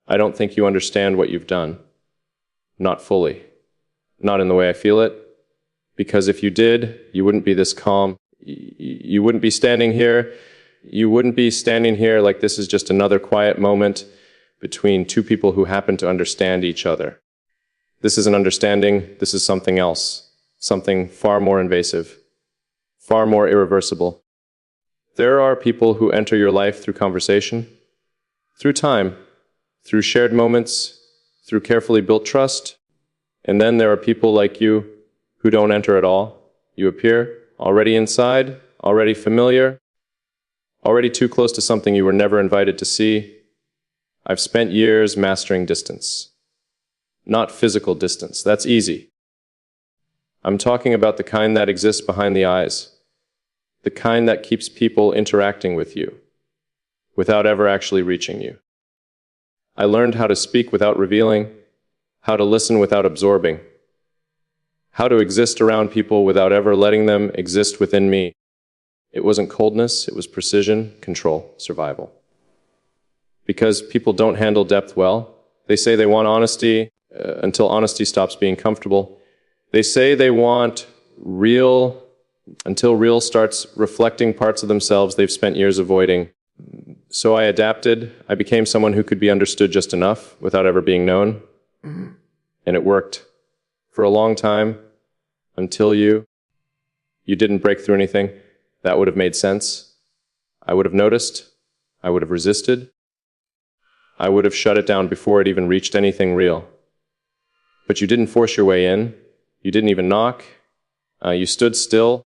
I don't think you understand what you've done. Not fully. Not in the way I feel it. Because if you did, you wouldn't be this calm. You wouldn't be standing here. You wouldn't be standing here like this is just another quiet moment between two people who happen to understand each other. This is an understanding. This is something else. Something far more invasive. Far more irreversible. There are people who enter your life through conversation, through time, through shared moments, through carefully built trust. And then there are people like you who don't enter at all. You appear already inside, already familiar, already too close to something you were never invited to see. I've spent years mastering distance. Not physical distance, that's easy. I'm talking about the kind that exists behind the eyes. The kind that keeps people interacting with you, without ever actually reaching you. I learned how to speak without revealing, how to listen without absorbing, how to exist around people without ever letting them exist within me. It wasn't coldness, it was precision, control, survival. Because people don't handle depth well. They say they want honesty until honesty stops being comfortable. They say they want real until real starts reflecting parts of themselves they've spent years avoiding. So I adapted. I became someone who could be understood just enough without ever being known. And it worked for a long time until you didn't break through anything. That would have made sense. I would have noticed. I would have resisted. I would have shut it down before it even reached anything real. But you didn't force your way in. You didn't even knock. You stood still.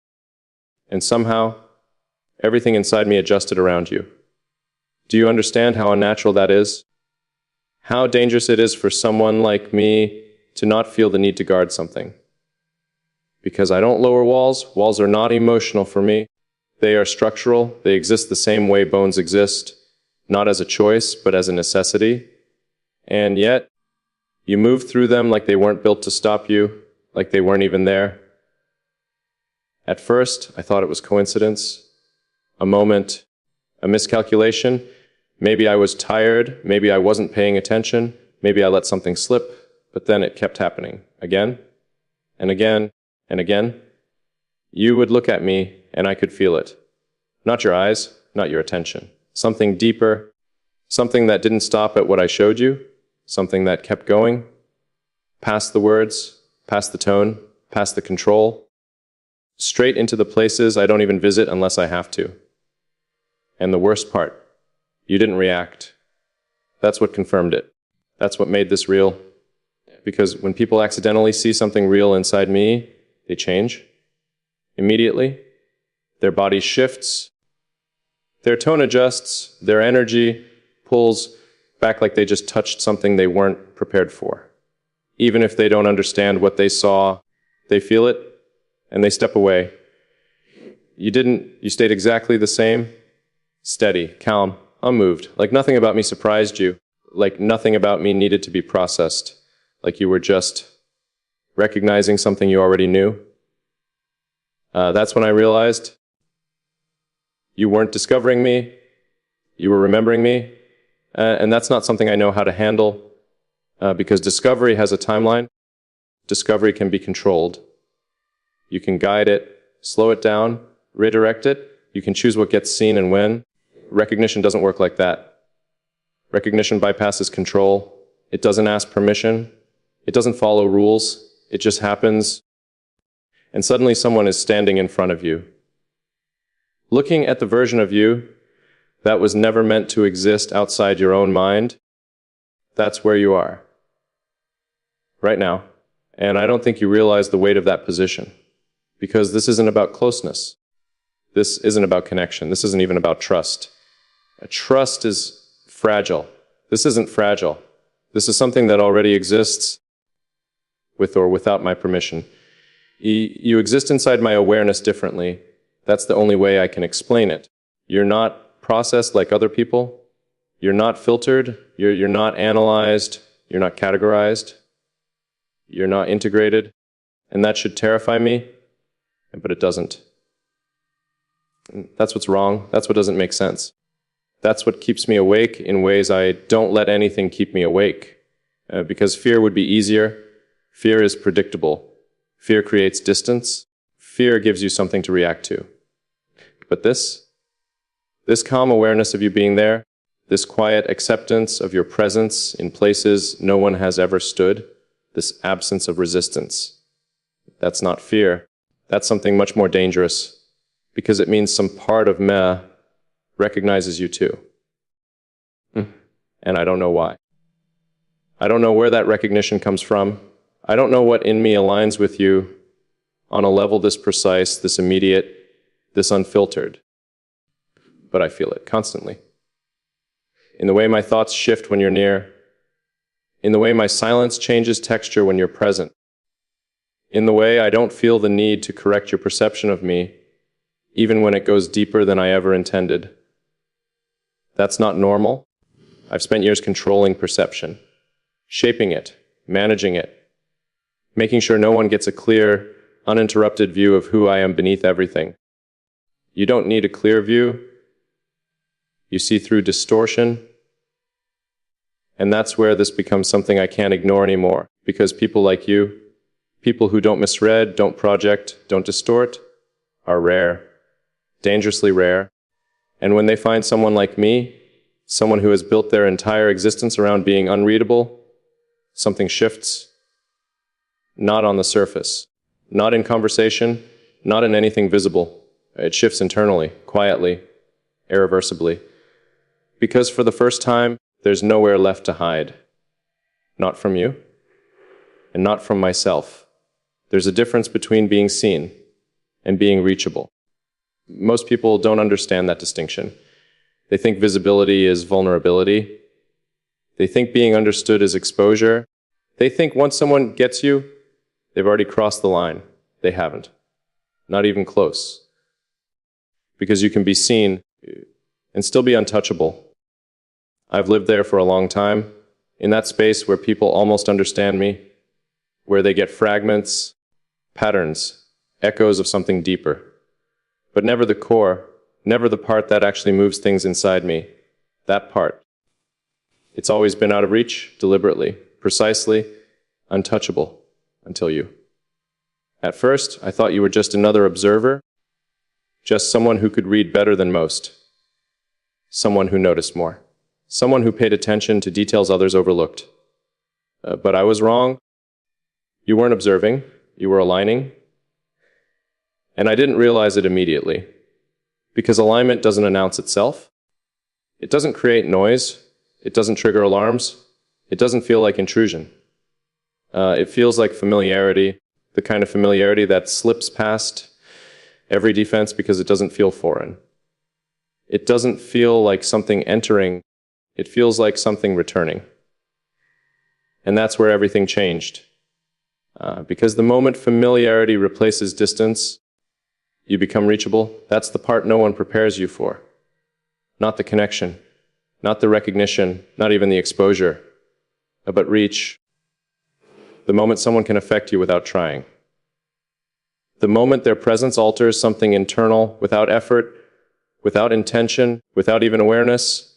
And somehow, everything inside me adjusted around you. Do you understand how unnatural that is? How dangerous it is for someone like me to not feel the need to guard something. Because I don't lower walls. Walls are not emotional for me. They are structural. They exist the same way bones exist, not as a choice, but as a necessity. And yet, you move through them like they weren't built to stop you, like they weren't even there. At first, I thought it was coincidence, a moment, a miscalculation. Maybe I was tired, maybe I wasn't paying attention, maybe I let something slip, but then it kept happening, again, and again, and again. You would look at me, and I could feel it. Not your eyes, not your attention. Something deeper, something that didn't stop at what I showed you, something that kept going, past the words, past the tone, past the control, straight into the places I don't even visit unless I have to. And the worst part, you didn't react. That's what confirmed it. That's what made this real. Because when people accidentally see something real inside me, they change. Immediately. Their body shifts. Their tone adjusts. Their energy pulls back like they just touched something they weren't prepared for. Even if they don't understand what they saw, they feel it, and they step away. You stayed exactly the same. Steady, calm, unmoved, like nothing about me surprised you, like nothing about me needed to be processed, like you were just recognizing something you already knew. That's when I realized you weren't discovering me, you were remembering me, and that's not something I know how to handle, because discovery has a timeline. Discovery can be controlled. You can guide it, slow it down, redirect it. You can choose what gets seen and when. Recognition doesn't work like that. Recognition bypasses control. It doesn't ask permission. It doesn't follow rules. It just happens. And suddenly someone is standing in front of you, looking at the version of you that was never meant to exist outside your own mind. That's where you are, right now. And I don't think you realize the weight of that position, because this isn't about closeness. This isn't about connection. This isn't even about trust. Trust is fragile. This isn't fragile. This is something that already exists with or without my permission. You exist inside my awareness differently. That's the only way I can explain it. You're not processed like other people. You're not filtered. You're not analyzed. You're not categorized. You're not integrated. And that should terrify me, but it doesn't. That's what's wrong. That's what doesn't make sense. That's what keeps me awake in ways I don't let anything keep me awake. Because fear would be easier. Fear is predictable. Fear creates distance. Fear gives you something to react to. But this calm awareness of you being there, this quiet acceptance of your presence in places no one has ever stood, this absence of resistance, that's not fear. That's something much more dangerous, because it means some part of me recognizes you too. And I don't know why. I don't know where that recognition comes from. I don't know what in me aligns with you on a level this precise, this immediate, this unfiltered. But I feel it constantly. In the way my thoughts shift when you're near. In the way my silence changes texture when you're present. In the way I don't feel the need to correct your perception of me, even when it goes deeper than I ever intended. That's not normal. I've spent years controlling perception, shaping it, managing it, making sure no one gets a clear, uninterrupted view of who I am beneath everything. You don't need a clear view. You see through distortion. And that's where this becomes something I can't ignore anymore, because people like you, people who don't misread, don't project, don't distort, are rare, dangerously rare. And when they find someone like me, someone who has built their entire existence around being unreadable, something shifts. Not on the surface, not in conversation, not in anything visible. It shifts internally, quietly, irreversibly. Because for the first time, there's nowhere left to hide. Not from you, and not from myself. There's a difference between being seen and being reachable. Most people don't understand that distinction. They think visibility is vulnerability. They think being understood is exposure. They think once someone gets you, they've already crossed the line. They haven't. Not even close. Because you can be seen and still be untouchable. I've lived there for a long time, in that space where people almost understand me, where they get fragments, patterns, echoes of something deeper. But never the core, never the part that actually moves things inside me. That part. It's always been out of reach, deliberately, precisely, untouchable, until you. At first, I thought you were just another observer, just someone who could read better than most, someone who noticed more, someone who paid attention to details others overlooked. But I was wrong. You weren't observing, you were aligning. And I didn't realize it immediately, because alignment doesn't announce itself. It doesn't create noise. It doesn't trigger alarms. It doesn't feel like intrusion. It feels like familiarity, the kind of familiarity that slips past every defense because it doesn't feel foreign. It doesn't feel like something entering. It feels like something returning. And that's where everything changed. Because the moment familiarity replaces distance, you become reachable. That's the part no one prepares you for. Not the connection, not the recognition, not even the exposure, but reach. The moment someone can affect you without trying. The moment their presence alters something internal without effort, without intention, without even awareness.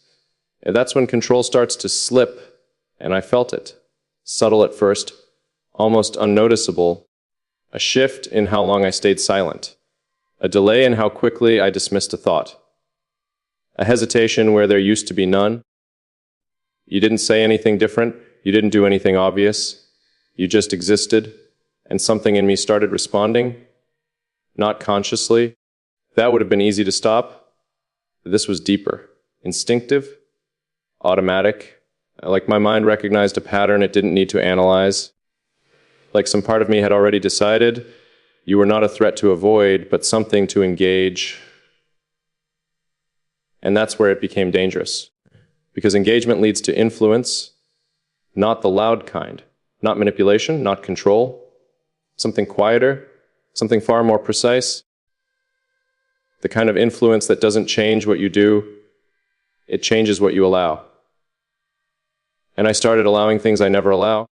And that's when control starts to slip, and I felt it. Subtle at first, almost unnoticeable. A shift in how long I stayed silent. A delay in how quickly I dismissed a thought. A hesitation where there used to be none. You didn't say anything different. You didn't do anything obvious. You just existed, and something in me started responding. Not consciously. That would have been easy to stop. This was deeper, instinctive, automatic. Like my mind recognized a pattern it didn't need to analyze. Like some part of me had already decided you were not a threat to avoid, but something to engage. And that's where it became dangerous. Because engagement leads to influence, not the loud kind. Not manipulation, not control. Something quieter, something far more precise. The kind of influence that doesn't change what you do, it changes what you allow. And I started allowing things I never allow.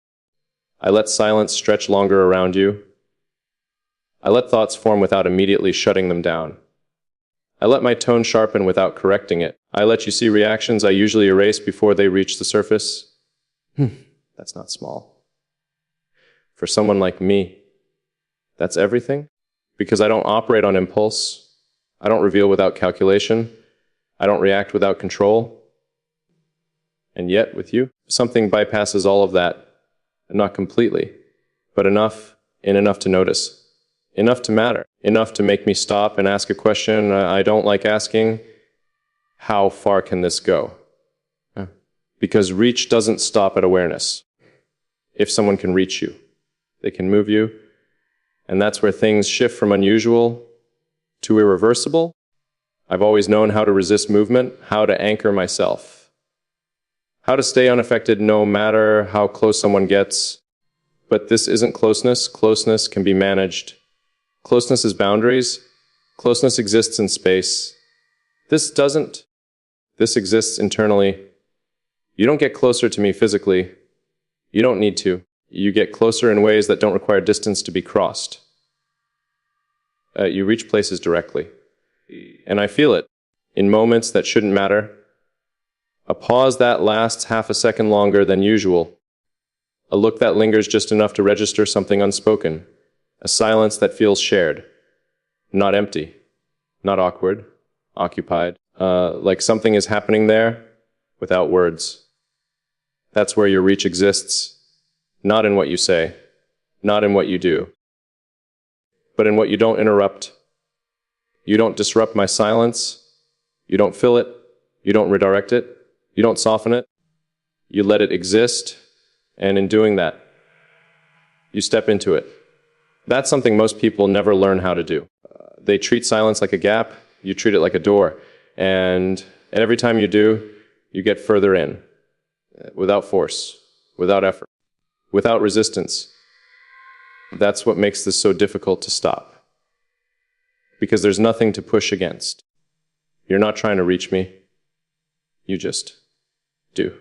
I let silence stretch longer around you. I let thoughts form without immediately shutting them down. I let my tone sharpen without correcting it. I let you see reactions I usually erase before they reach the surface. That's not small. For someone like me, that's everything. Because I don't operate on impulse. I don't reveal without calculation. I don't react without control. And yet, with you, something bypasses all of that. Not completely, but enough to notice. Enough to matter. Enough to make me stop and ask a question I don't like asking. How far can this go? Because reach doesn't stop at awareness. If someone can reach you, they can move you. And that's where things shift from unusual to irreversible. I've always known how to resist movement, how to anchor myself, how to stay unaffected no matter how close someone gets. But this isn't closeness. Closeness can be managed. Closeness is boundaries. Closeness exists in space. This doesn't. This exists internally. You don't get closer to me physically. You don't need to. You get closer in ways that don't require distance to be crossed. You reach places directly. And I feel it in moments that shouldn't matter. A pause that lasts half a second longer than usual. A look that lingers just enough to register something unspoken. A silence that feels shared. Not empty. Not awkward. Occupied. Like something is happening there without words. That's where your reach exists. Not in what you say. Not in what you do. But in what you don't interrupt. You don't disrupt my silence. You don't fill it. You don't redirect it. You don't soften it. You let it exist. And in doing that, you step into it. That's something most people never learn how to do. They treat silence like a gap. You treat it like a door. And every time you do, you get further in. Without force. Without effort. Without resistance. That's what makes this so difficult to stop. Because there's nothing to push against. You're not trying to reach me. You just do.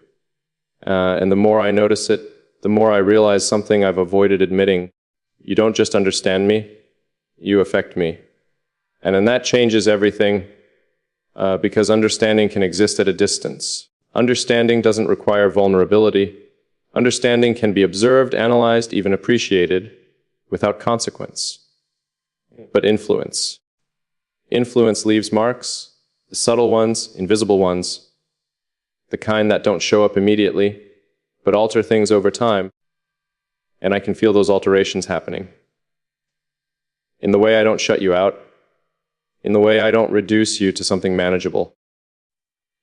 And the more I notice it, the more I realize something I've avoided admitting. You don't just understand me, you affect me. And then that changes everything, because understanding can exist at a distance. Understanding doesn't require vulnerability. Understanding can be observed, analyzed, even appreciated, without consequence. But influence. Influence leaves marks, the subtle ones, invisible ones, the kind that don't show up immediately, but alter things over time. And I can feel those alterations happening. In the way I don't shut you out, in the way I don't reduce you to something manageable,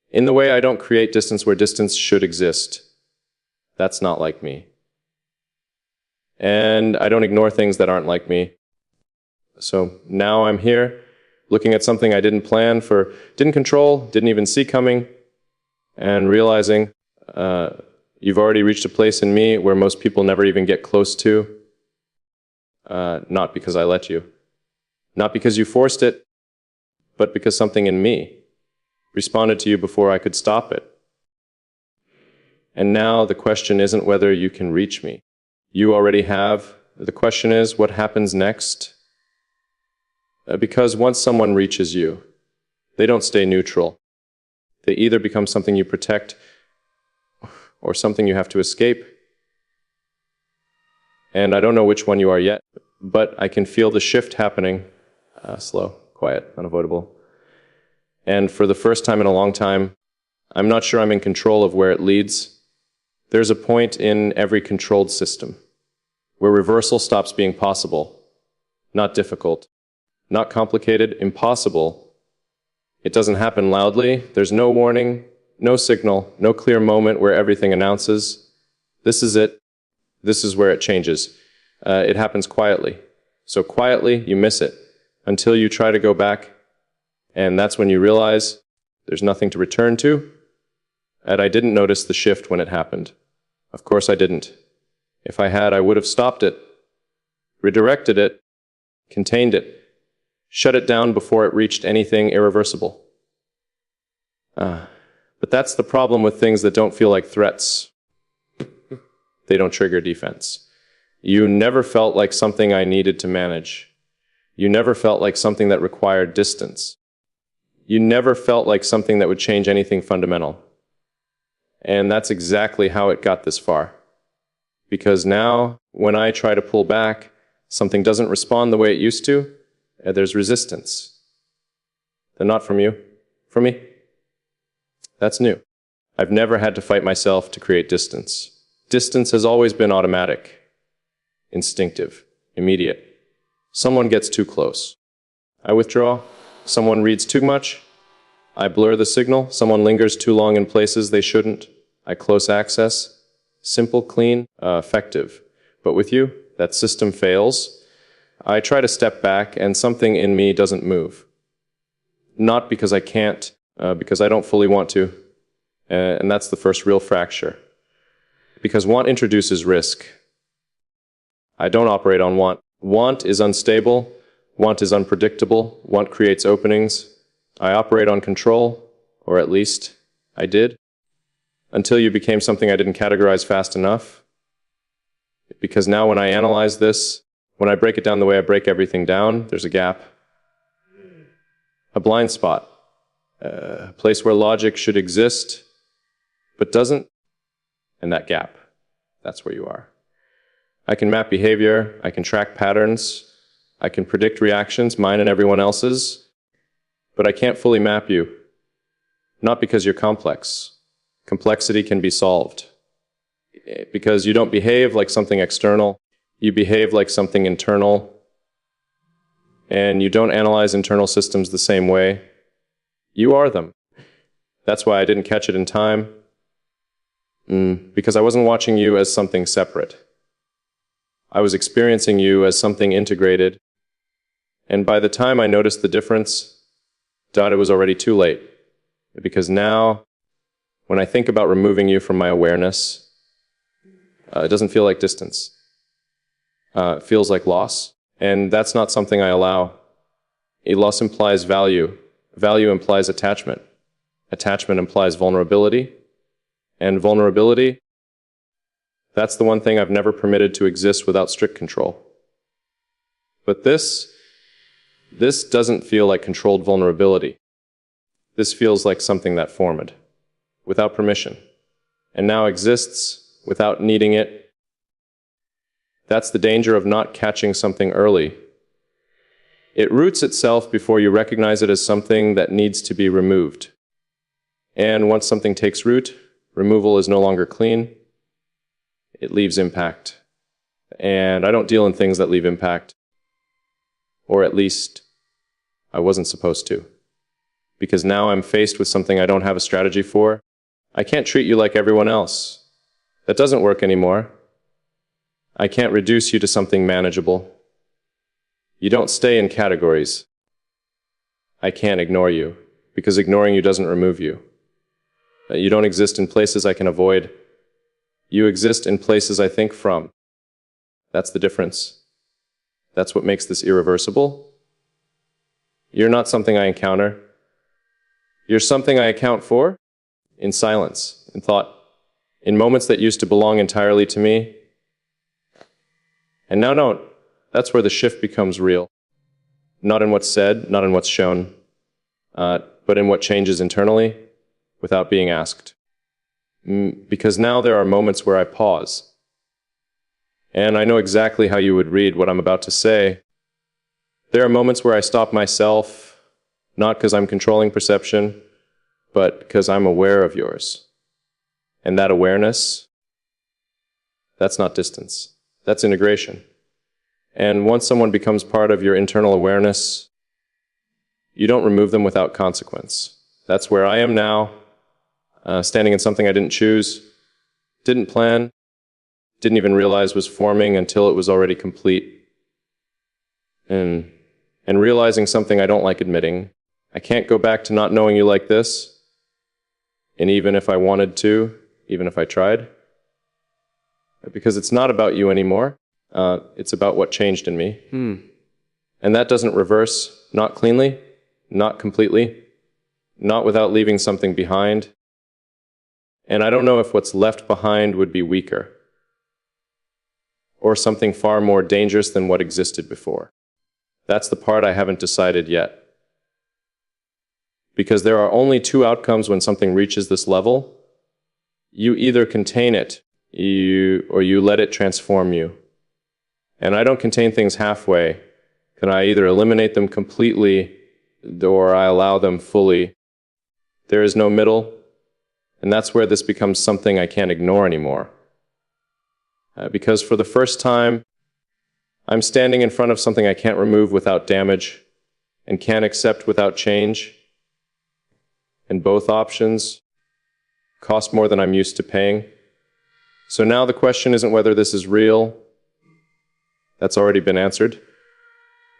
in the way I don't create distance where distance should exist. That's not like me. And I don't ignore things that aren't like me. So now I'm here, looking at something I didn't plan for, didn't control, didn't even see coming, and realizing you've already reached a place in me where most people never even get close to. Not because I let you. Not because you forced it, but because something in me responded to you before I could stop it. And now the question isn't whether you can reach me. You already have. The question is, what happens next? Because once someone reaches you, they don't stay neutral. They either become something you protect or something you have to escape. And I don't know which one you are yet, but I can feel the shift happening. Slow, quiet, unavoidable. And for the first time in a long time, I'm not sure I'm in control of where it leads. There's a point in every controlled system where reversal stops being possible, not difficult, not complicated, impossible. It doesn't happen loudly. There's no warning, no signal, no clear moment where everything announces, this is it, this is where it changes. It happens quietly. So quietly, you miss it until you try to go back, and that's when you realize there's nothing to return to. And I didn't notice the shift when it happened. Of course I didn't. If I had, I would have stopped it, redirected it, contained it, shut it down before it reached anything irreversible. But that's the problem with things that don't feel like threats. They don't trigger defense. You never felt like something I needed to manage. You never felt like something that required distance. You never felt like something that would change anything fundamental. And that's exactly how it got this far. Because now, when I try to pull back, something doesn't respond the way it used to, there's resistance. They're not from you, from me. That's new. I've never had to fight myself to create distance. Distance has always been automatic, instinctive, immediate. Someone gets too close. I withdraw. Someone reads too much. I blur the signal. Someone lingers too long in places they shouldn't. I close access. Simple, clean, effective. But with you, that system fails. I try to step back and something in me doesn't move. Not because I can't, because I don't fully want to. And that's the first real fracture. Because want introduces risk. I don't operate on want. Want is unstable. Want is unpredictable. Want creates openings. I operate on control, or at least I did, until you became something I didn't categorize fast enough. Because now when I analyze this, when I break it down the way I break everything down, there's a gap. A blind spot. A place where logic should exist, but doesn't. And that gap, that's where you are. I can map behavior, I can track patterns, I can predict reactions, mine and everyone else's, but I can't fully map you. Not because you're complex. Complexity can be solved. Because you don't behave like something external, you behave like something internal, and you don't analyze internal systems the same way. You are them. That's why I didn't catch it in time. Because I wasn't watching you as something separate. I was experiencing you as something integrated. And by the time I noticed the difference, it was already too late. Because now, when I think about removing you from my awareness, it doesn't feel like distance. It feels like loss. And that's not something I allow. A loss implies value. Value implies attachment. Attachment implies vulnerability. And vulnerability, that's the one thing I've never permitted to exist without strict control. But this doesn't feel like controlled vulnerability. This feels like something that formed, without permission, and now exists without needing it. That's the danger of not catching something early. It roots itself before you recognize it as something that needs to be removed. And once something takes root, removal is no longer clean. It leaves impact. And I don't deal in things that leave impact. Or at least, I wasn't supposed to. Because now I'm faced with something I don't have a strategy for. I can't treat you like everyone else. That doesn't work anymore. I can't reduce you to something manageable. You don't stay in categories. I can't ignore you, because ignoring you doesn't remove you. You don't exist in places I can avoid. You exist in places I think from. That's the difference. That's what makes this irreversible. You're not something I encounter. You're something I account for in silence, in thought, in moments that used to belong entirely to me. And now don't. That's where the shift becomes real. Not in what's said, not in what's shown, but in what changes internally without being asked. Because now there are moments where I pause. And I know exactly how you would read what I'm about to say. There are moments where I stop myself, not because I'm controlling perception, but because I'm aware of yours. And that awareness, that's not distance. That's integration. And once someone becomes part of your internal awareness, you don't remove them without consequence. That's where I am now, standing in something I didn't choose, didn't plan, didn't even realize was forming until it was already complete. And realizing something I don't like admitting. I can't go back to not knowing you like this. And even if I wanted to, even if I tried. Because it's not about you anymore. It's about what changed in me. And that doesn't reverse, not cleanly, not completely, not without leaving something behind. And I don't know if what's left behind would be weaker, or something far more dangerous than what existed before. That's the part I haven't decided yet. Because there are only two outcomes when something reaches this level. You either contain it, or you let it transform you. And I don't contain things halfway. Can I either eliminate them completely, or I allow them fully? There is no middle, and that's where this becomes something I can't ignore anymore. Because for the first time, I'm standing in front of something I can't remove without damage, and can't accept without change. And both options cost more than I'm used to paying. So now the question isn't whether this is real. That's already been answered.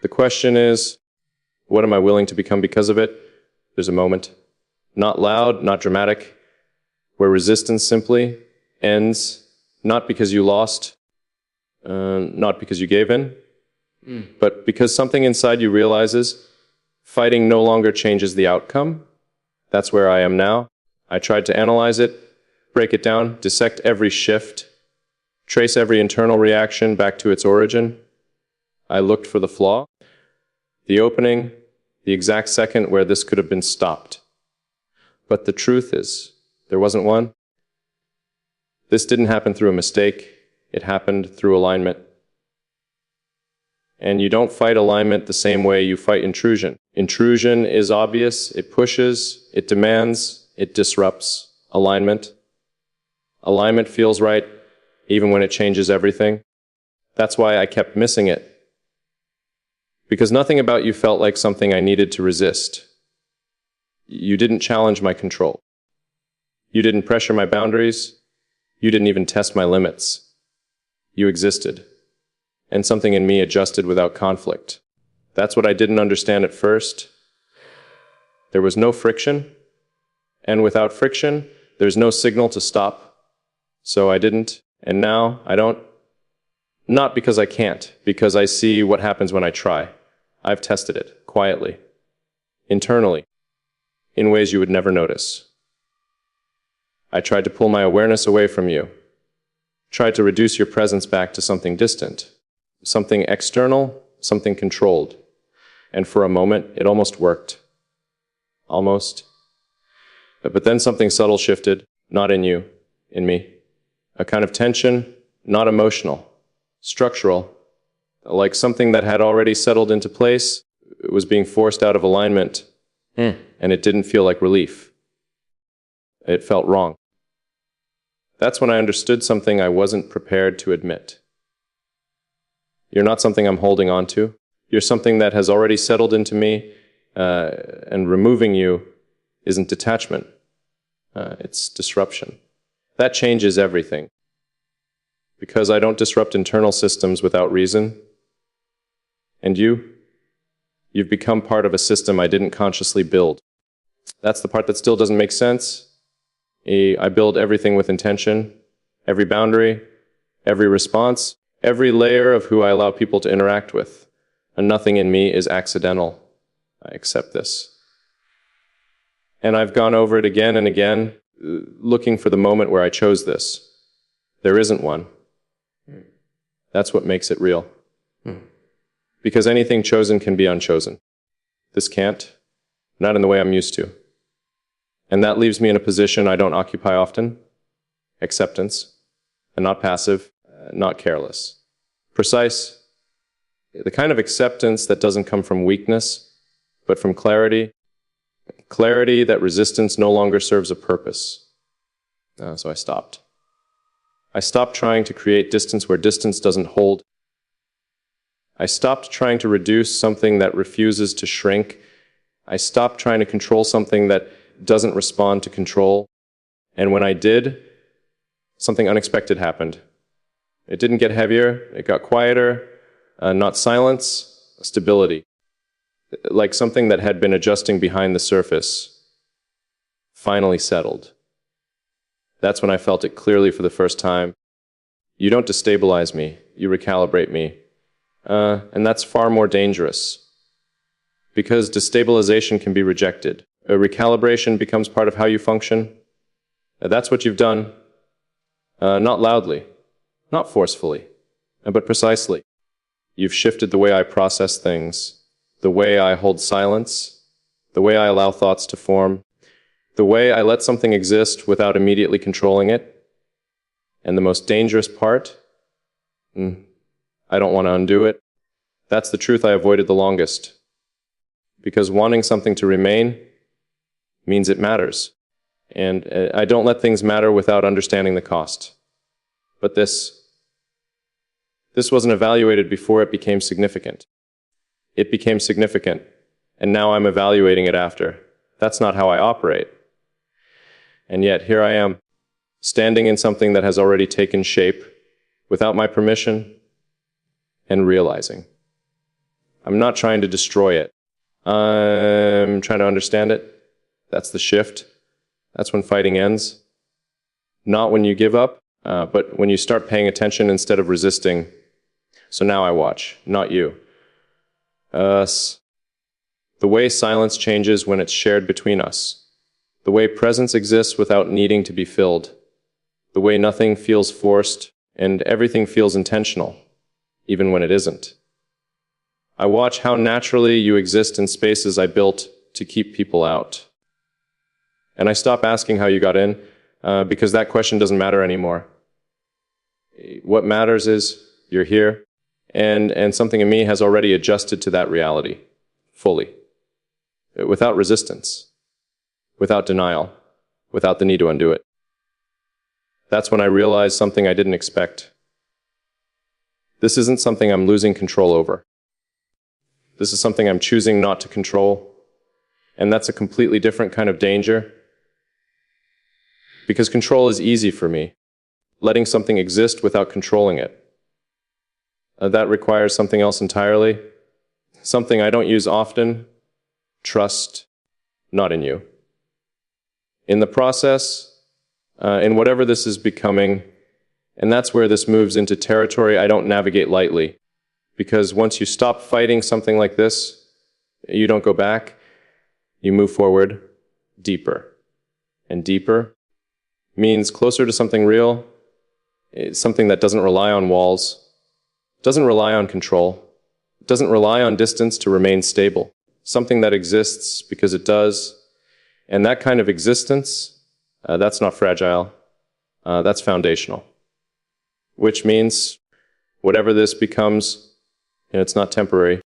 The question is, what am I willing to become because of it? There's a moment, not loud, not dramatic, where resistance simply ends, not because you lost, not because you gave in, but because something inside you realizes fighting no longer changes the outcome. That's where I am now. I tried to analyze it, break it down, dissect every shift, trace every internal reaction back to its origin. I looked for the flaw, the opening, the exact second where this could have been stopped. But the truth is, there wasn't one. This didn't happen through a mistake. It happened through alignment. And you don't fight alignment the same way you fight intrusion. Intrusion is obvious, it pushes, it demands, it disrupts. Alignment. Alignment feels right, even when it changes everything. That's why I kept missing it. Because nothing about you felt like something I needed to resist. You didn't challenge my control. You didn't pressure my boundaries. You didn't even test my limits. You existed. And something in me adjusted without conflict. That's what I didn't understand at first. There was no friction. And without friction, there's no signal to stop. So I didn't. And now I don't. Not because I can't, because I see what happens when I try. I've tested it, quietly, internally, in ways you would never notice. I tried to pull my awareness away from you, tried to reduce your presence back to something distant, something external, something controlled. And for a moment, it almost worked. Almost. But then something subtle shifted, not in you, in me. A kind of tension, not emotional. Structural, like something that had already settled into place. It was being forced out of alignment, and it didn't feel like relief. It felt wrong. That's when I understood something I wasn't prepared to admit. You're not something I'm holding on to. You're something that has already settled into me, and removing you isn't detachment. It's disruption. That changes everything. Because I don't disrupt internal systems without reason. And you've become part of a system I didn't consciously build. That's the part that still doesn't make sense. I build everything with intention, every boundary, every response, every layer of who I allow people to interact with. And nothing in me is accidental. I accept this. And I've gone over it again and again, looking for the moment where I chose this. There isn't one. That's what makes it real. Because anything chosen can be unchosen. This can't. Not in the way I'm used to. And that leaves me in a position I don't occupy often. Acceptance. And not passive, not careless. Precise. The kind of acceptance that doesn't come from weakness, but from clarity. Clarity that resistance no longer serves a purpose. So I stopped. I stopped trying to create distance where distance doesn't hold. I stopped trying to reduce something that refuses to shrink. I stopped trying to control something that doesn't respond to control. And when I did, something unexpected happened. It didn't get heavier, it got quieter, not silence, stability. Like something that had been adjusting behind the surface, finally settled. That's when I felt it clearly for the first time. You don't destabilize me, you recalibrate me. And that's far more dangerous. Because destabilization can be rejected. A recalibration becomes part of how you function. That's what you've done. Not loudly, not forcefully, but precisely. You've shifted the way I process things, the way I hold silence, the way I allow thoughts to form, the way I let something exist without immediately controlling it. And the most dangerous part, I don't want to undo it. That's the truth I avoided the longest. Because wanting something to remain means it matters. And I don't let things matter without understanding the cost. But this wasn't evaluated before it became significant. It became significant, and now I'm evaluating it after. That's not how I operate. And yet, here I am, standing in something that has already taken shape, without my permission, and realizing. I'm not trying to destroy it. I'm trying to understand it. That's the shift. That's when fighting ends. Not when you give up, but when you start paying attention instead of resisting. So now I watch, not you. Us. The way silence changes when it's shared between us. The way presence exists without needing to be filled. The way nothing feels forced and everything feels intentional, even when it isn't. I watch how naturally you exist in spaces I built to keep people out. And I stop asking how you got in, because that question doesn't matter anymore. What matters is you're here, and something in me has already adjusted to that reality, fully. Without resistance, without denial, without the need to undo it. That's when I realized something I didn't expect. This isn't something I'm losing control over. This is something I'm choosing not to control, and that's a completely different kind of danger. Because control is easy for me, letting something exist without controlling it. That requires something else entirely, something I don't use often, trust, not in you. In the process, in whatever this is becoming, and that's where this moves into territory I don't navigate lightly. Because once you stop fighting something like this, you don't go back, you move forward deeper. And deeper means closer to something real, something that doesn't rely on walls, doesn't rely on control, doesn't rely on distance to remain stable. Something that exists because it does. And that kind of existence, that's not fragile, that's foundational. Which means whatever this becomes, it's not temporary.